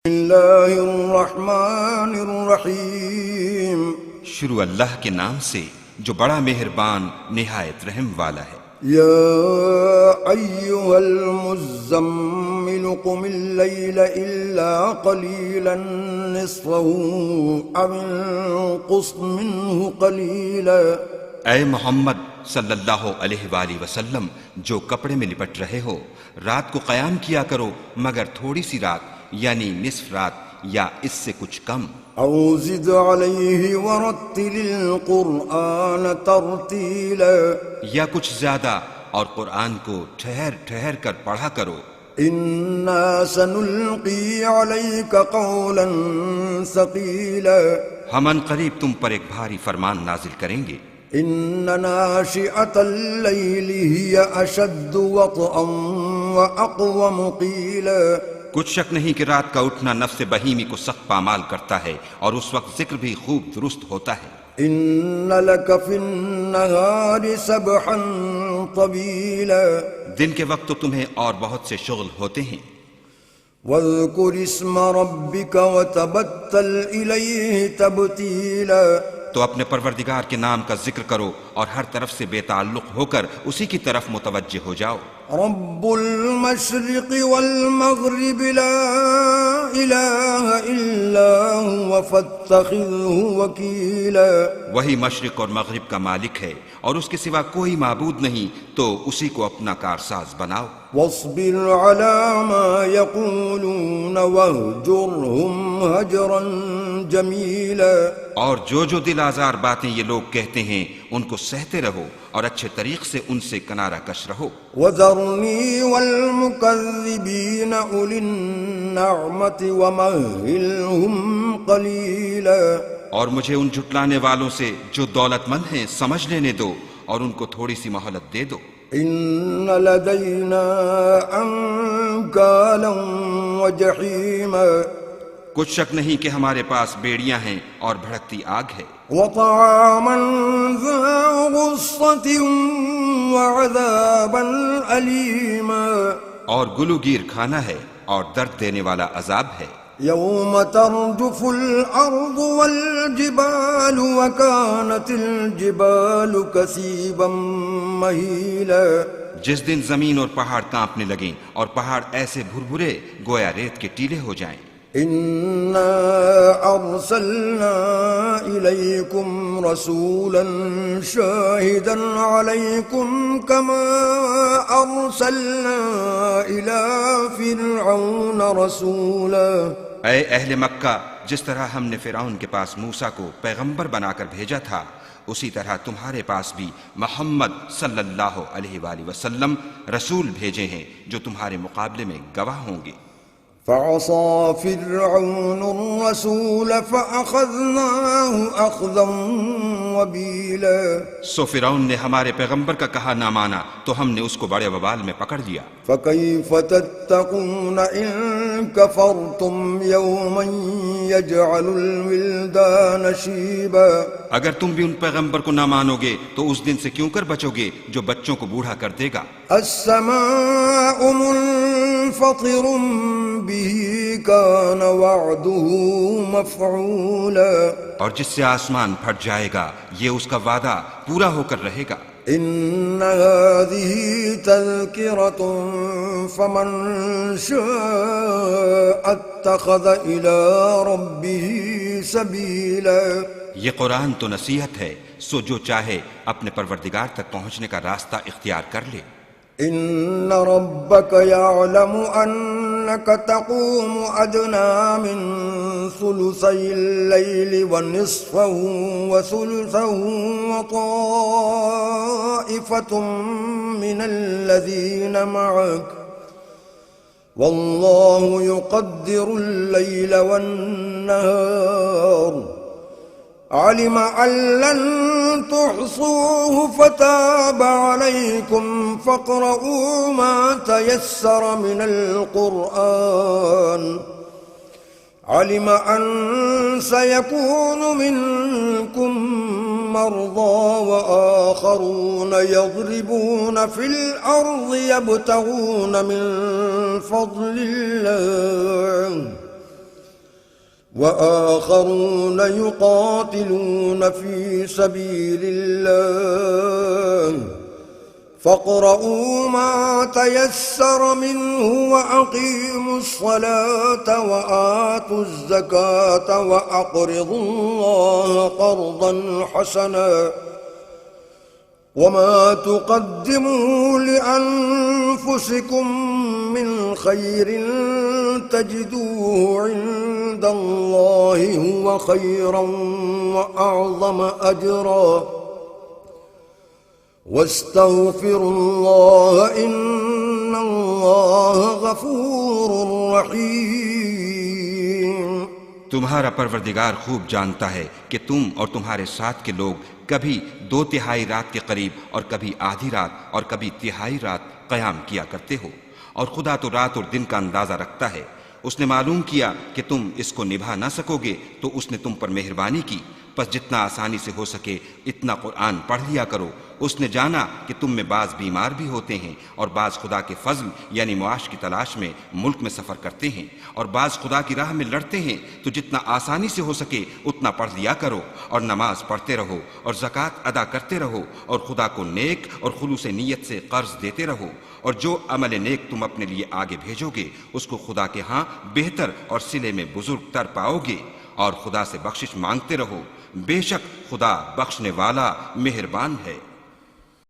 اللہ الرحمن الرحیم، شروع اللہ کے نام سے جو بڑا مہربان نہایت رحم والا ہے۔ یا ایہا المزمل قم اللیل الا قلیلا نصفہ او انقص منہ قلیلا۔ اے محمد صلی اللہ علیہ وآلہ وسلم، جو کپڑے میں لپٹ رہے ہو، رات کو قیام کیا کرو مگر تھوڑی سی رات، یعنی نصف رات یا اس سے کچھ کم۔ او زد علیہ ورتل القرآن ترتیلا، یا کچھ زیادہ اور قرآن کو ٹھہر ٹھہر کر پڑھا کرو۔ انا سنلقی علیک قولا ثقیلا، ہم ان قریب تم پر ایک بھاری فرمان نازل کریں گے۔ ان ناشئۃ اللیل ہی اشد وطئا واقوم قیلا، کچھ شک نہیں کہ رات کا اٹھنا نفس بہیمی کو سخت پامال کرتا ہے اور اس وقت ذکر بھی خوب درست ہوتا ہے۔ ان لک فی النہار سبحا طویلا، دن کے وقت تو تمہیں اور بہت سے شغل ہوتے ہیں۔ واذکر اسم ربک وتبتل الیہ تبتیلا، تو اپنے پروردگار کے نام کا ذکر کرو اور ہر طرف سے بے تعلق ہو کر اسی کی طرف متوجہ ہو جاؤ۔ رب المشرق والمغرب لا الہ الا هو فاتخذہ وکیلا، وہی مشرق اور مغرب کا مالک ہے اور اس کے سوا کوئی معبود نہیں، تو اسی کو اپنا کارساز بناؤ۔ واصبر على ما يقولون واهجرهم هجرا جميلا، اور جو دل آزار باتیں یہ لوگ کہتے ہیں ان کو سہتے رہو اور اچھے طریق سے ان سے کنارہ کش رہو۔ وذرني والمكذبين أولي النعمة ومهلهم قليلا، اور مجھے ان جھٹلانے والوں سے جو دولت مند ہیں سمجھ لینے دو اور ان کو تھوڑی سی مہلت دے دو۔ ان لدينا انكالا وجحيما، کچھ شک نہیں کہ ہمارے پاس بیڑیاں ہیں اور بھڑکتی آگ ہے۔ وطعاما ذا غصة وعذابا أليما، اور گلوگیر کھانا ہے اور درد دینے والا عذاب ہے۔ يوم ترجف الأرض والجبال وكانت الجبال كثيبا مهيلا، جس دن زمین اور پہاڑ کانپنے لگیں اور پہاڑ ایسے بھربھرے گویا ریت کے ٹیلے ہو جائیں۔ إنا أرسلنا إليكم رسولا شاهدا عليكم كما أرسلنا إلى فرعون رسولا، اے اہل مکہ، جس طرح ہم نے فرعون کے پاس موسیٰ کو پیغمبر بنا کر بھیجا تھا، اسی طرح تمہارے پاس بھی محمد صلی اللہ علیہ وآلہ وسلم رسول بھیجے ہیں جو تمہارے مقابلے میں گواہ ہوں گے۔ فعصى فرعون الرسول فأخذناه أخذا وبيلا، سو فرعون نے ہمارے پیغمبر کا کہا نہ مانا تو ہم نے اس کو بڑے وبال میں پکڑ لیا۔ فكيف تتقون إن كفرتم يوما يجعل الولدان شيبا، اگر تم بھی ان پیغمبر کو نہ مانو گے تو اس دن سے کیوں کر بچو گے جو بچوں کو بوڑھا کر دے گا۔ السماء منفطر به كان وعده مفعولا، اور جس سے آسمان پھٹ جائے گا یہ اس کا وعدہ پورا ہو کر رہے گا۔ ان هذه تذكرة فمن شاء اتخذ الى ربه سبيلا، یہ قرآن تو نصیحت ہے، سو جو چاہے اپنے پروردگار تک پہنچنے کا راستہ اختیار کر لے۔ ان ربك يعلم انك تقوم ادنى من ثلثي الليل ونصفه وثلثه وطائفة من الذين معك والله يقدر الليل والنهار، علم أن لن تحصوه فتاب عليكم فاقرؤوا ما تيسر من القرآن، علم أن سيكون منكم مرضى وآخرون يضربون في الأرض يبتغون من فضل الله وآخرون يقاتلون في سبيل الله فاقرؤوا ما تيسر منه وأقيموا الصلاة وآتوا الزكاة وأقرضوا الله قرضا حسنا وما تقدموا لأنفسكم من خير تجدوه عند الله هو خيرا وأعظم أجرا واستغفروا الله إن الله غفور رحيم۔ تمہارا پروردگار خوب جانتا ہے کہ تم اور تمہارے ساتھ کے لوگ کبھی 2/3 رات کے قریب اور کبھی آدھی رات اور کبھی تہائی رات قیام کیا کرتے ہو، اور خدا تو رات اور دن کا اندازہ رکھتا ہے۔ اس نے معلوم کیا کہ تم اس کو نبھا نہ سکو گے تو اس نے تم پر مہربانی کی، پس جتنا آسانی سے ہو سکے اتنا قرآن پڑھ لیا کرو۔ اس نے جانا کہ تم میں بعض بیمار بھی ہوتے ہیں اور بعض خدا کے فضل یعنی معاش کی تلاش میں ملک میں سفر کرتے ہیں اور بعض خدا کی راہ میں لڑتے ہیں، تو جتنا آسانی سے ہو سکے اتنا پڑھ لیا کرو اور نماز پڑھتے رہو اور زکوٰۃ ادا کرتے رہو اور خدا کو نیک اور خلوص نیت سے قرض دیتے رہو، اور جو عمل نیک تم اپنے لیے آگے بھیجو گے اس کو خدا کے ہاں بہتر اور صلے میں بزرگ تر پاؤ گے، اور خدا سے بخشش مانگتے رہو، بے شک خدا بخشنے والا مہربان ہے۔